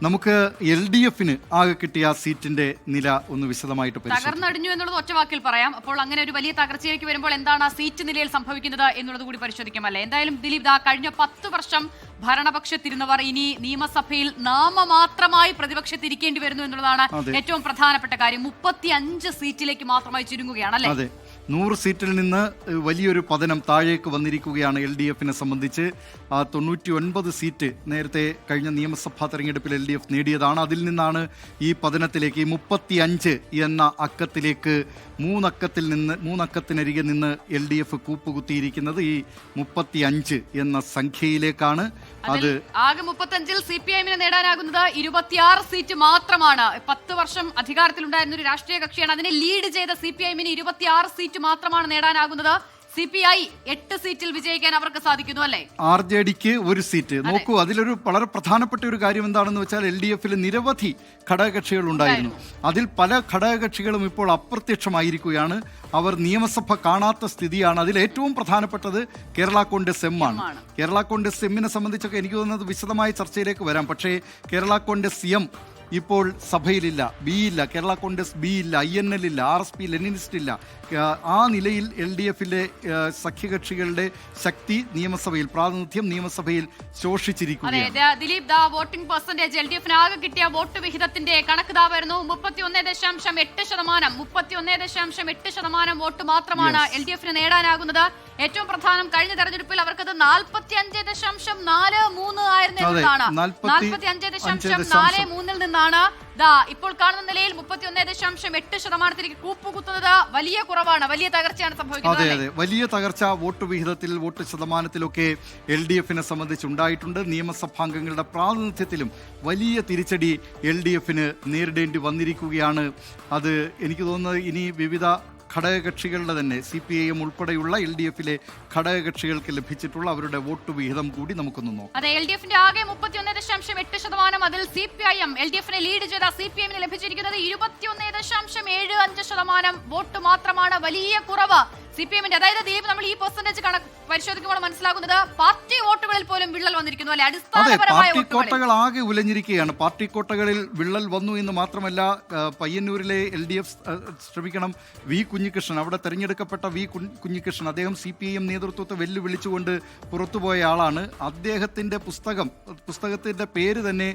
നമുക്ക് LDF-ന് ആകെ കിട്ടിയ സീറ്റിന്റെ നില ഒന്ന് വിശദമായിട്ട് തകർന്നടിഞ്ഞു എന്നുള്ളത് ഒറ്റവാക്കിൽ പറയാം. അപ്പോൾ അങ്ങനെ ഒരു വലിയ തകർച്ചയിലേക്ക് വരുമ്പോൾ എന്താണ് ആ സീറ്റ് നിലയിൽ സംഭവിക്കുന്നത് എന്നുള്ളത് കൂടി പരിശോധിക്കാമല്ലേ. എന്തായാലും ദിലീപ്, കഴിഞ്ഞ 10 വർഷം ഭരണപക്ഷത്തിരുന്നവർ ഇനി നിയമസഭയിൽ നാമമാത്രമായി പ്രതിപക്ഷത്തിരിക്കേണ്ടി വരുന്നു എന്നുള്ളതാണ് ഏറ്റവും പ്രധാനപ്പെട്ട കാര്യം. 35 സീറ്റിലേക്ക് മാത്രമായി ചുരുങ്ങുകയാണ് അല്ലേ? 100 സീറ്റിൽ നിന്ന് വലിയൊരു പതനം താഴേക്ക് വന്നിരിക്കുകയാണ് LDF-നെ സംബന്ധിച്ച്. 99 സീറ്റ് നേരത്തെ കഴിഞ്ഞ നിയമസഭാ തെരഞ്ഞെടുപ്പിൽ LDF നേടിയതാണ്. അതിൽ നിന്നാണ് ഈ പതനത്തിലേക്ക്, ഈ 35 എന്ന അക്കത്തിലേക്ക്, 3 അക്കത്തിനരികെ നിന്ന് LDF കൂപ്പുകുത്തിയിരിക്കുന്നത് ഈ 35 എന്ന സംഖ്യയിലേക്കാണ്. അത് ആകെ 35-ൽ CPI-ന് നേടാനാകുന്നത് 26 സീറ്റ് മാത്രമാണ്. 10 വർഷം അധികാരത്തിലുണ്ടായിരുന്ന ഒരു രാഷ്ട്രീയ കക്ഷിയാണ്. അതിനെ ലീഡ് ചെയ്ത CPI-ന് 26 സീറ്റ് മാത്രമാണ് നേടാനാകുന്നത്. CPI 8 സീറ്റിൽ വിജയിക്കാൻ അവർക്ക് സാധിക്കുന്നു അല്ലേ? RJDക്ക് 1 സീറ്റ്. നോക്കൂ, അതിലൊരു വളരെ പ്രധാനപ്പെട്ട ഒരു കാര്യം എന്താണെന്ന് വെച്ചാൽ LDF-ൽ നിരവധി ഘടകകക്ഷികൾ ഉണ്ടായിരുന്നു. അതിൽ പല ഘടകകക്ഷികളും ഇപ്പോൾ അപ്രത്യക്ഷമായിരിക്കുകയാണ്. അവർ നിയമസഭ കാണാത്ത സ്ഥിതിയാണ്. അതിൽ ഏറ്റവും പ്രധാനപ്പെട്ടത് കേരള കോൺഗ്രസ് M ആണ്. കേരള കോൺഗ്രസ് M-നെ സംബന്ധിച്ചൊക്കെ എനിക്ക് തോന്നുന്നത് വിശദമായ ചർച്ചയിലേക്ക് വരാം. പക്ഷേ കേരള കോൺഗ്രസ് M ഇപ്പോൾ സഭയിലില്ല, B ഇല്ല, കേരള കോൺഗ്രസ് B ഇല്ല, INL ഇല്ല, RSP ലെനിനിസ്റ്റ് ഇല്ല. ആ നിലയിൽ LDF-ലെ സഖ്യകക്ഷികളുടെ ശക്തി നിയമസഭയിൽ, പ്രാതിനിധ്യം നിയമസഭയിൽ ശോഷിച്ചിരിക്കുകയാണ്. ദിലീപ്, വോട്ടിംഗ് പെർസെന്റേജ് LDF-ന് ആകെ കിട്ടിയ വോട്ട് വിഹിതത്തിന്റെ കണക്ക് വരുന്നു. 31.8%. 31.8% വോട്ട് മാത്രമാണ് LDF-ന് നേടാനാകുന്നത്. ഏറ്റവും പ്രധാനം, കഴിഞ്ഞ തെരഞ്ഞെടുപ്പിൽ അവർക്കത് 45.43 ആയിരുന്നു എന്നതാണ്. 45.43 നിന്നാണ് ഇപ്പോൾ കാണുന്ന നിലയിൽ 31.8% കൂപ്പുകുത്തുന്നത്. വലിയ കുറവാണ്, വലിയ തകർച്ചയാണ് സംഭവിക്കുന്നത്. അതെ, വലിയ തകർച്ച വോട്ട് വിഹിതത്തിൽ, വോട്ട് ശതമാനത്തിലൊക്കെ LDF-നെ സംബന്ധിച്ചുണ്ടായിട്ടുണ്ട്. നിയമസഭാംഗങ്ങളുടെ പ്രാതിനിധ്യത്തിലും വലിയ തിരിച്ചടി LDF-ന് നേരിടേണ്ടി വന്നിരിക്കുകയാണ്. അത് എനിക്ക് തോന്നുന്നത് ഇനി വിവിധ ഘടകകക്ഷികളുടെ തന്നെ CPIM ഉൾപ്പെടെയുള്ള LDF-ലെ ഘടകകക്ഷികൾക്ക് ലഭിച്ചിട്ടുള്ള അവരുടെ വോട്ട് വിഹിതം കൂടി നമുക്കൊന്ന് നോക്കാം. അതെ, LDF-ന്റെ ആകെ 31.8%. അതിൽ CPIM, LDF-നെ ലീഡ് ചെയ്ത CPIM-ന് ലഭിച്ചിരിക്കുന്നത് 21.75% വോട്ട് മാത്രമാണ്. വലിയ കുറവ് CPIM-ന്റെ. അതായത് ദിലീപ്, നമ്മൾ ഈ പെർസെന്റേജ് കണക്ക് പരിശോധിക്കുമ്പോൾ മനസ്സിലാകുന്നത് പാർട്ടി വോട്ടുകളിൽ പോലും വിള്ളൽ വന്നിരിക്കുന്നു അല്ലെ? അടിസ്ഥാനപരമായ പാർട്ടി കോട്ടകൾ ആകെ ഉലഞ്ഞിരിക്കുകയാണ്. പാർട്ടി കോട്ടകളിൽ വിള്ളൽ വന്നു എന്ന് മാത്രമല്ല, പയ്യന്നൂരിലെ LDF V കുഞ്ഞികൃഷ്ണൻ, അവിടെ തെരഞ്ഞെടുക്കപ്പെട്ട V കുഞ്ഞികൃഷ്ണൻ, അദ്ദേഹം CPIM നേതൃത്വത്തെ വെല്ലുവിളിച്ചുകൊണ്ട് പുറത്തുപോയ ആളാണ്. അദ്ദേഹത്തിന്റെ പുസ്തകത്തിന്റെ പേര് തന്നെ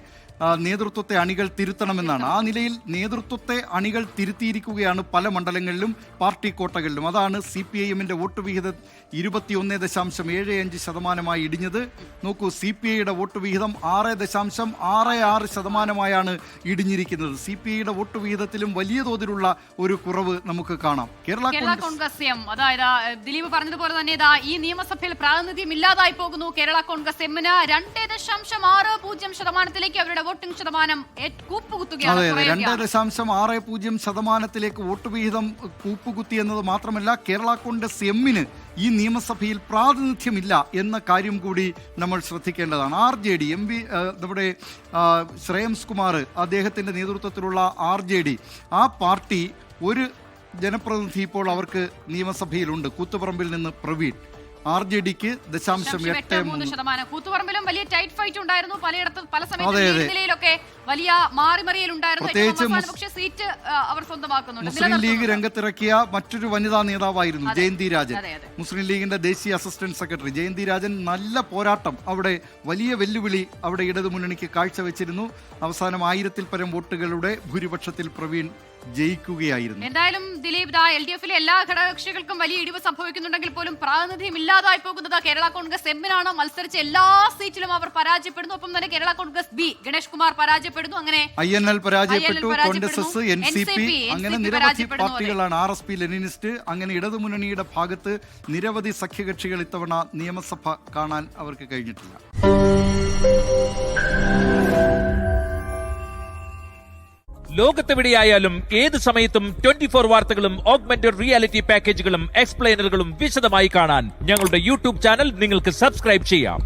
നേതൃത്വത്തെ അണികൾ തിരുത്തണമെന്നാണ്. ആ നിലയിൽ നേതൃത്വത്തെ അണികൾ തിരുത്തിയിരിക്കുകയാണ് പല മണ്ഡലങ്ങളിലും, പാർട്ടി കോട്ടകളിലും. അതാണ് CPIM-ന്റെ വോട്ട് വിഹിതം 21.75% ഇടിഞ്ഞത്. നോക്കൂ, CPI-യുടെ വോട്ട് വിഹിതം 6.66% ഇടിഞ്ഞിരിക്കുന്നത്. CPI-യുടെ വോട്ട് വിഹിതത്തിലും വലിയ തോതിലുള്ള ഒരു കുറവ് നമുക്ക് കാണാം. കേരള കോൺഗ്രസ് M, അതായത് ദിലീപ് പറഞ്ഞതുപോലെ തന്നെ ഈ നിയമസഭയിൽ പ്രാതിനിധ്യം ഇല്ലാതായി പോകുന്നു. കേരള കോൺഗ്രസ് M-ന് 2.60% അവരുടെ വോട്ടിംഗ് ശതമാനം കൂപ്പുകുത്തുകയാണ്. 2.60% വോട്ട് വിഹിതം കൂപ്പുകുത്തി എന്നത് മാത്രമല്ല, കേരള കോൺഗ്രസ് M-ന് ഈ നിയമസഭയിൽ പ്രാതിനിധ്യമില്ല എന്ന കാര്യം കൂടി നമ്മൾ ശ്രദ്ധിക്കേണ്ടതാണ്. RJD നമ്മുടെ ശ്രേയംസ് കുമാർ, അദ്ദേഹത്തിൻ്റെ നേതൃത്വത്തിലുള്ള RJD, ആ പാർട്ടി ഒരു ജനപ്രതിനിധി ഇപ്പോൾ അവർക്ക് നിയമസഭയിലുണ്ട്, കൂത്തുപറമ്പിൽ നിന്ന് പ്രവീൺ. RJDക്ക് 0.83%. കൂത്തുപറമ്പിലും വലിയ ടൈറ്റ് ഫൈറ്റ് ഉണ്ടായിരുന്നു. പലയിടത്തും പല സമയങ്ങളിലൊക്കെ വലിയ മാറിമറിയലുണ്ടായിരുന്നു. പക്ഷേ സീറ്റ് അവർ സ്വന്തമാക്കുന്നുണ്ട്. മുസ്ലിം ലീഗ് രംഗത്തിറക്കിയ മറ്റൊരു വനിതാ നേതാവായിരുന്നു ജയന്തി രാജൻ. മുസ്ലിം ലീഗിന്റെ ദേശീയ അസിസ്റ്റന്റ് സെക്രട്ടറി ജയന്തി രാജൻ നല്ല പോരാട്ടം, അവിടെ വലിയ വെല്ലുവിളി അവിടെ ഇടതുമുന്നണിക്ക് കാഴ്ചവെച്ചിരുന്നു. അവസാനം 1000-ൽ പരം വോട്ടുകളുടെ ഭൂരിപക്ഷത്തിൽ പ്രവീൺ ജയിക്കുകയായിരുന്നു. എന്തായാലും ദിലീപ്, LDF-ലെ എല്ലാ ഘടകകക്ഷികൾക്കും വലിയ ഇടിവ് സംഭവിക്കുന്നുണ്ടെങ്കിൽ പോലും പ്രാതിനിധ്യം ഇല്ലാതായി പോകുന്നത് കേരള കോൺഗ്രസ് M-നാണ്. മത്സരിച്ച എല്ലാ സീറ്റിലും അവർ പരാജയപ്പെടുന്നു. ഒപ്പം തന്നെ കേരള കോൺഗ്രസ് B ഗണേഷ് കുമാർ പരാജയപ്പെടുന്നു. അങ്ങനെ INL പരാജയപ്പെട്ടു, കോൺഗ്രസ്, NCP, അങ്ങനെ നിരവധി പാർട്ടികളാണ്, RSP ലെനിനിസ്റ്റ്. അങ്ങനെ ഇടതുമുന്നണിയുടെ ഭാഗത്ത് നിരവധി സഖ്യകക്ഷികൾ ഇത്തവണ നിയമസഭ കാണാൻ അവർക്ക് കഴിഞ്ഞിട്ടില്ല. ലോകത്തെവിടെയായാലും ഏത് സമയത്തും 24 വാർത്തകളും ഓഗ്മെന്റഡ് റിയാലിറ്റി പാക്കേജുകളും എക്സ്പ്ലെയിനറുകളും വിശദമായി കാണാൻ ഞങ്ങളുടെ YouTube ചാനൽ നിങ്ങൾക്ക് സബ്സ്ക്രൈബ് ചെയ്യാം.